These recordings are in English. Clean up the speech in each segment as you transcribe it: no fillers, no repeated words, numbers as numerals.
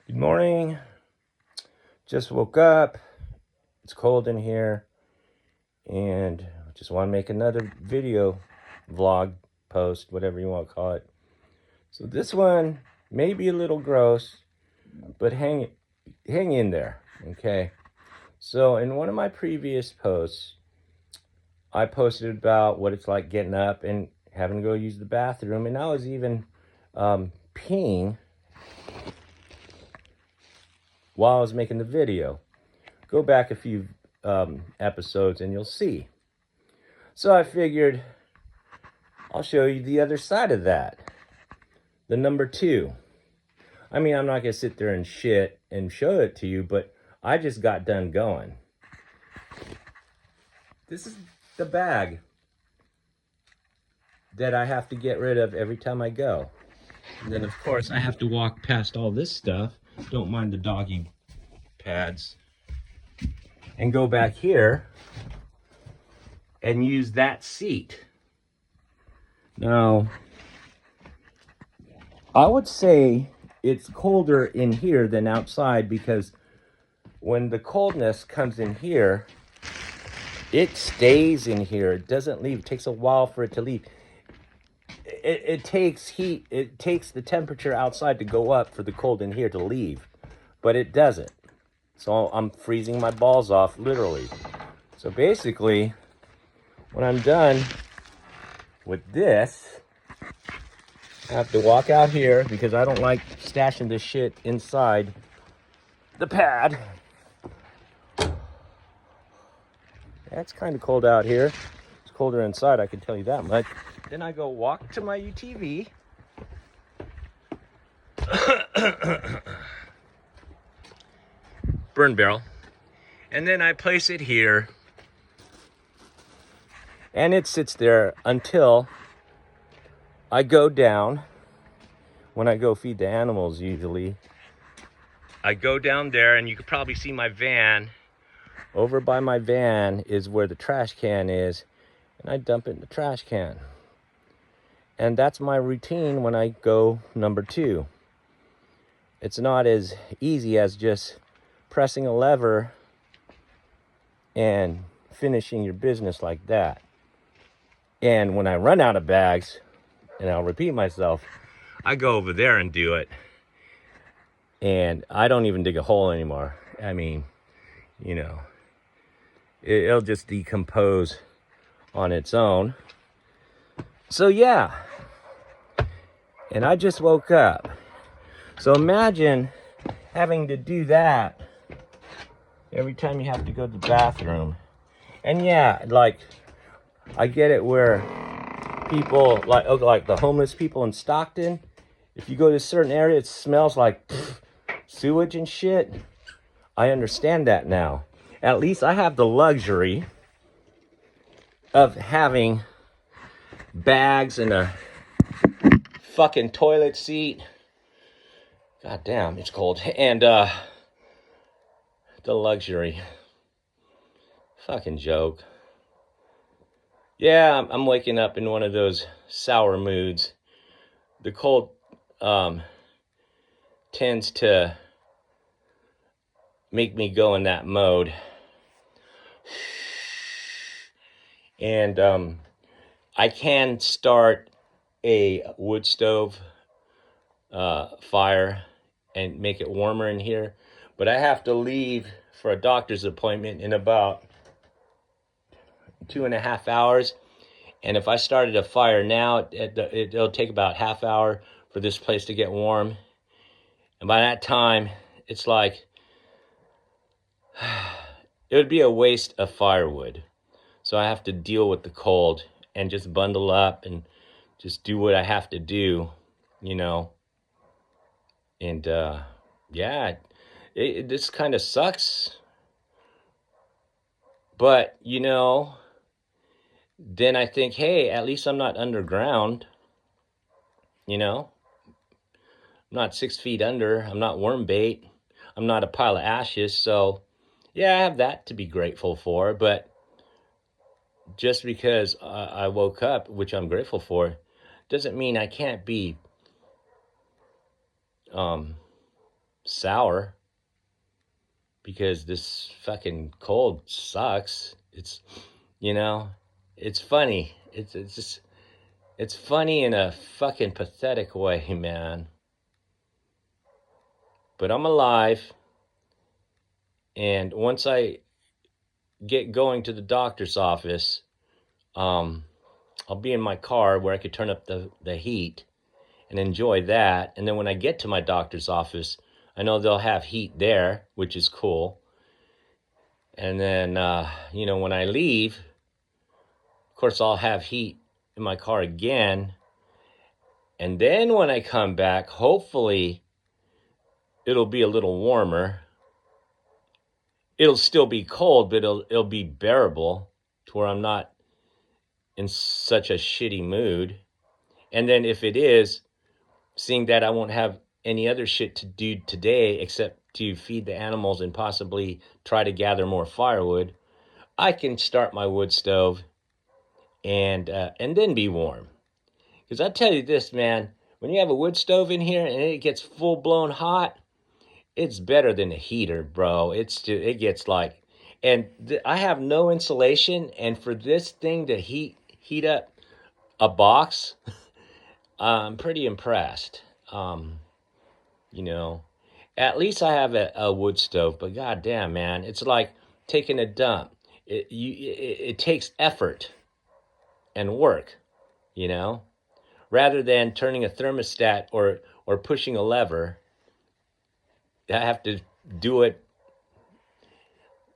Good morning. Just woke up. It's cold in here. And just want to make another video, vlog, post, whatever you want to call it. So this one may be a little gross, but hang in there, okay? So in one of my previous posts, I posted about what it's like getting up and having to go use the bathroom. And I was even peeing while I was making the video. Go back a few episodes and you'll see. So I figured I'll show you the other side of that. The number 2. I mean, I'm not going to sit there and shit and show it to you, but I just got done going. This is the bag that I have to get rid of every time I go. And then, of course, I have to walk past all this stuff. Don't mind the doggy pads. And go back here and use that seat. Now, I would say it's colder in here than outside because when the coldness comes in here, it stays in here. It doesn't leave. It takes a while for it to leave. It takes heat. It takes the temperature outside to go up for the cold in here to leave, but it doesn't. So I'm freezing my balls off, literally. So basically, when I'm done with this, I have to walk out here because I don't like stashing this shit inside the pad. It's kind of cold out here. It's colder inside, I can tell you that much. Then I go walk to my UTV. Burn barrel. And then I place it here. And it sits there until I go down. When I go feed the animals, usually, I go down there, and you can probably see my van. Over by my van is where the trash can is, and I dump it in the trash can. And that's my routine when I go number 2. It's not as easy as just pressing a lever and finishing your business like that. And when I run out of bags, and I'll repeat myself, I go over there and do it. And I don't even dig a hole anymore. I mean, you know, it'll just decompose on its own. So yeah. And I just woke up. So imagine having to do that every time you have to go to the bathroom. And yeah, like, I get it where people, like the homeless people in Stockton, if you go to a certain area, it smells like sewage and shit. I understand that now. At least I have the luxury of having bags and a fucking toilet seat. God damn, it's cold. And the luxury. Fucking joke. Yeah, I'm waking up in one of those sour moods. The cold tends to make me go in that mode. And I can start a wood stove fire and make it warmer in here, but I have to leave for a doctor's appointment in about 2.5 hours. And if I started a fire now, it'll take about half hour for this place to get warm. And by that time, it's like, it would be a waste of firewood. So I have to deal with the cold and just bundle up and just do what I have to do, you know. And yeah, this kind of sucks. But, you know, then I think, hey, at least I'm not underground. You know, I'm not 6 feet under. I'm not worm bait. I'm not a pile of ashes. So, yeah, I have that to be grateful for. But just because I woke up, which I'm grateful for, doesn't mean I can't be sour because this fucking cold sucks. It's, it's funny. It's funny in a fucking pathetic way, man. But I'm alive. And once I get going to the doctor's office, I'll be in my car where I could turn up the heat and enjoy that. And then when I get to my doctor's office, I know they'll have heat there, which is cool. And then, when I leave, of course, I'll have heat in my car again. And then when I come back, hopefully it'll be a little warmer. It'll still be cold, but it'll be bearable to where I'm not in such a shitty mood. And then if it is, seeing that I won't have any other shit to do today except to feed the animals and possibly try to gather more firewood, I can start my wood stove and then be warm. Because I tell you this, man, when you have a wood stove in here and it gets full blown hot, it's better than a heater, bro. It gets like, and I have no insulation, and for this thing to heat up a box, I'm pretty impressed. At least I have a wood stove, but goddamn, man, it's like taking a dump. It takes effort and work, rather than turning a thermostat or pushing a lever. I have to do it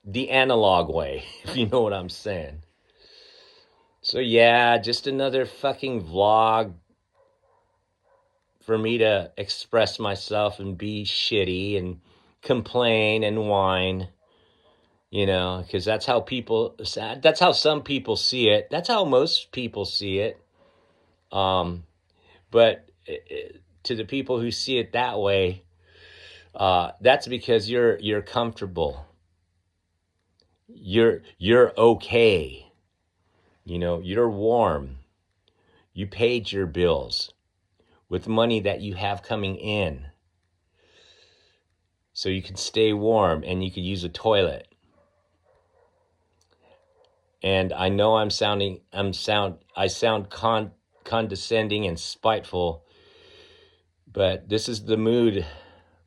the analog way, if you know what I'm saying. So yeah, just another fucking vlog for me to express myself and be shitty and complain and whine, because that's how some people see it. That's how most people see it. But to the people who see it that way, that's because you're comfortable. You're okay. You're warm. You paid your bills with money that you have coming in. So you can stay warm and you can use a toilet. And I know I sound condescending and spiteful, but this is the mood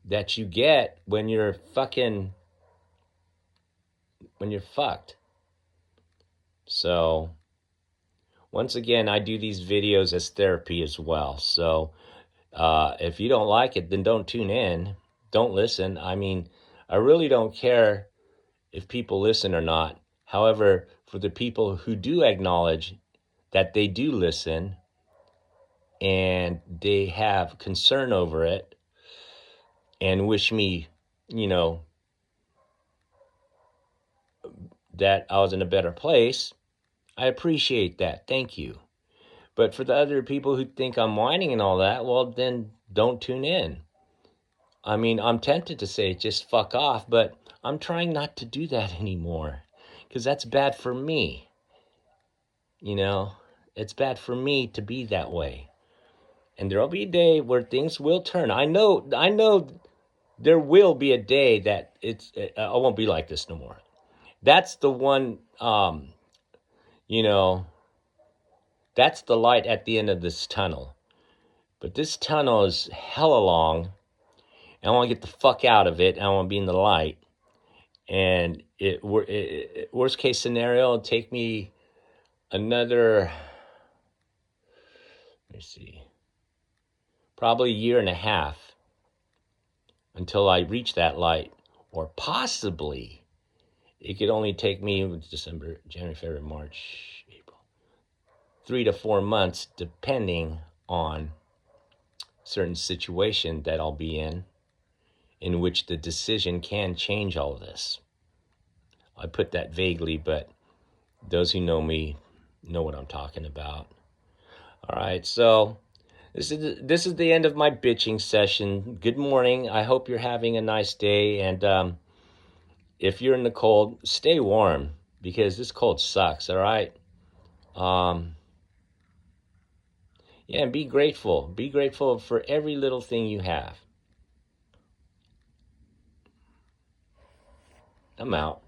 that you get when you're fucked. So once again, I do these videos as therapy as well. So if you don't like it, then don't tune in. Don't listen. I mean, I really don't care if people listen or not. However, for the people who do acknowledge that they do listen and they have concern over it and wish me, that I was in a better place, I appreciate that. Thank you. But for the other people who think I'm whining and all that, well, then don't tune in. I mean, I'm tempted to say just fuck off, but I'm trying not to do that anymore because that's bad for me. It's bad for me to be that way. And there'll be a day where things will turn. I know there will be a day that I won't be like this no more. That's the one, that's the light at the end of this tunnel. But this tunnel is hella long. And I want to get the fuck out of it. And I want to be in the light. And worst case scenario, it'll take me another, probably a year and a half until I reach that light. Or possibly, it could only take me December, January, February, March, April, 3 to 4 months, depending on certain situation that I'll be in which the decision can change all of this. I put that vaguely, but those who know me know what I'm talking about. All right, so this is the end of my bitching session. Good morning. I hope you're having a nice day, and if you're in the cold, stay warm because this cold sucks. All right. Yeah, and be grateful. Be grateful for every little thing you have. I'm out.